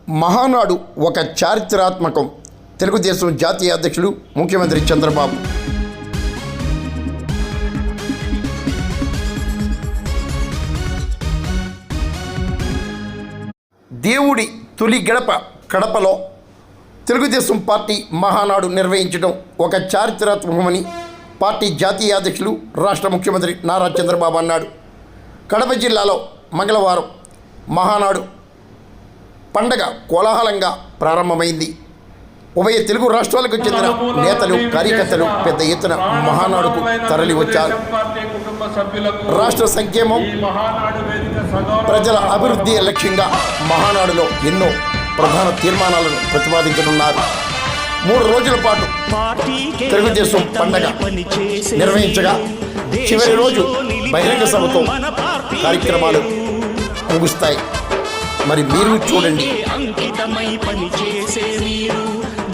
మహానాడు ఒక చారిత్రాత్మకం. తెలుగుదేశం జాతీయ అధ్యక్షులు ముఖ్యమంత్రి చంద్రబాబు. దేవుడి తొలి గడప కడపలో తెలుగుదేశం పార్టీ మహానాడు నిర్వహించడం ఒక చారిత్రాత్మకమని పార్టీ జాతీయ అధ్యక్షులు రాష్ట్ర ముఖ్యమంత్రి నారా చంద్రబాబు అన్నాడు. కడప జిల్లాలో మంగళవారం మహానాడు పండగ కోలాహలంగా ప్రారంభమైంది. ఉభయ తెలుగు రాష్ట్రాలకు చెందిన నేతలు, కార్యకర్తలు పెద్ద ఎత్తున మహానాడుకు తరలి వచ్చారు. రాష్ట్ర సంక్షేమం, ప్రజల అభివృద్ధి లక్ష్యంగా మహానాడులో ఎన్నో ప్రధాన తీర్మానాలను ప్రతిపాదించనున్నారు. 3 రోజుల పాటు తెలుగుదేశం పండగ నిర్వహించగా చివరి రోజు బహిరంగ సభతో కార్యక్రమాలు ముగుస్తాయి. మరి మీరు చూడండి. అంకితమై పనిచేసే మీరు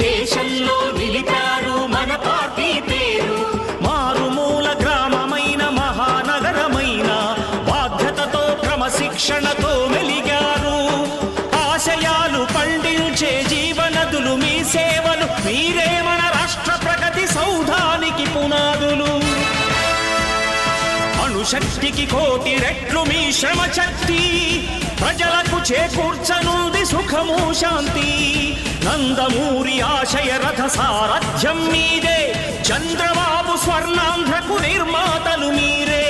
దేశంలో నిలిపారు మన పార్టీ పేరు. మారుమూల గ్రామమైన మహానగరమైన బాధ్యతతో క్రమశిక్షణతో మెలిగారు. ఆశయాలు పండించే జీవనదులు మీ సేవలు, మీరే మన రాష్ట్ర ప్రగతి సౌధానికి పునాదులు. అణుశక్తికి 1,000,000 రెట్లు మీ శ్రమ శక్తి, ప్రజలకు చేకూర్చనుంది సుఖము శాంతి. నందమూరి ఆశయ రథ సారథ్యం మీదే, చంద్రబాబు స్వర్ణాంధ్రకు నిర్మాతలు మీరే.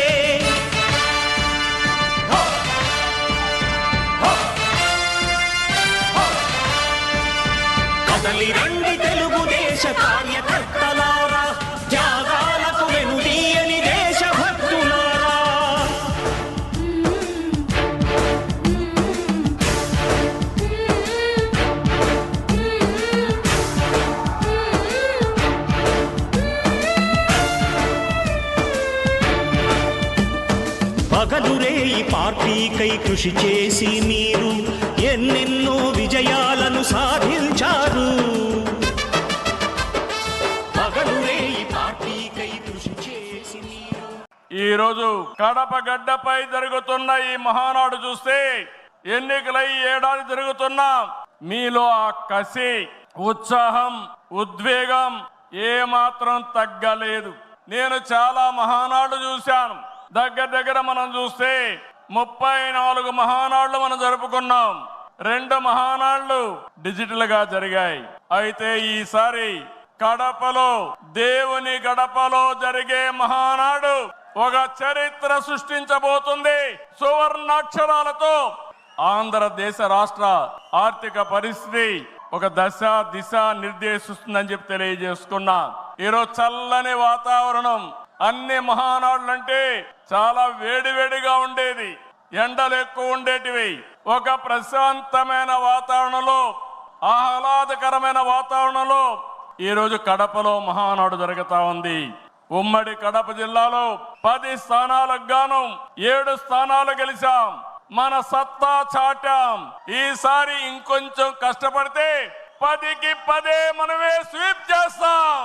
కదలి రండి తెలుగుదేశ కార్యకర్తలారా, త్యాగాలకు వెనుదీయని దేశభక్తులారా. పగలురే ఈ పార్టీకై కృషి చేసి మీరు ఎన్నెన్నో విజయాలను సాధించారు. పగలురే ఈ పార్టీకై కృషి చేసి మీరు. ఈరోజు కడప గడ్డపై జరుగుతున్న ఈ మహానాడు చూస్తే ఎన్నికలై ఏడాది జరుగుతున్నా మీలో ఆ కసి, ఉత్సాహం, ఉద్వేగం ఏమాత్రం తగ్గలేదు. నేను చాలా మహానాడు చూశాను. దగ్గర మనం చూస్తే 34 మహానాడులు మనం జరుపుకున్నాం. 2 మహానాడులు డిజిటల్ గా జరిగాయి. అయితే ఈసారి కడపలో, దేవుని గడపలో జరిగే మహానాడు ఒక చరిత్ర సృష్టించబోతుంది. సువర్ణాక్షరాలతో ఆంధ్రదేశ రాష్ట్ర ఆర్థిక పరిస్థితి ఒక దిశ నిర్దేశిస్తుందని చెప్పి తెలియజేసుకున్నా. ఈరోజు చల్లని వాతావరణం. అన్ని మహానాడులంటే చాలా వేడివేడిగా ఉండేది, ఎండలు ఎక్కువ ఉండేటివి. ఒక ప్రశాంతమైన వాతావరణంలో, ఆహ్లాదకరమైన వాతావరణంలో ఈరోజు కడపలో మహానాడు జరుగుతా ఉంది. ఉమ్మడి కడప జిల్లాలో 10 స్థానాలకు గాను 7 స్థానాలు గెలిచాం. మన సత్తా చాటాం. ఈసారి ఇంకొంచెం కష్టపడితే 10కి 10 మనమే స్వీప్ చేస్తాం.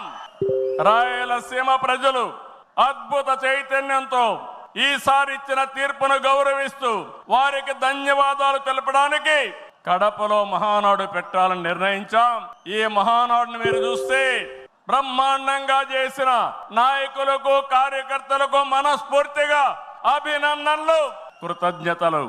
రాయలసీమ ప్రజలు అద్భుత చైతన్యంతో ఈసారి ఇచ్చిన తీర్పును గౌరవిస్తూ వారికి ధన్యవాదాలు తెలపడానికి కడపలో మహానాడు పెట్టాలని నిర్ణయించాం. ఈ మహానాడును మీరు చూస్తే బ్రహ్మాండంగా చేసిన నాయకులకు, కార్యకర్తలకు మనస్ఫూర్తిగా అభినందనలు, కృతజ్ఞతలు.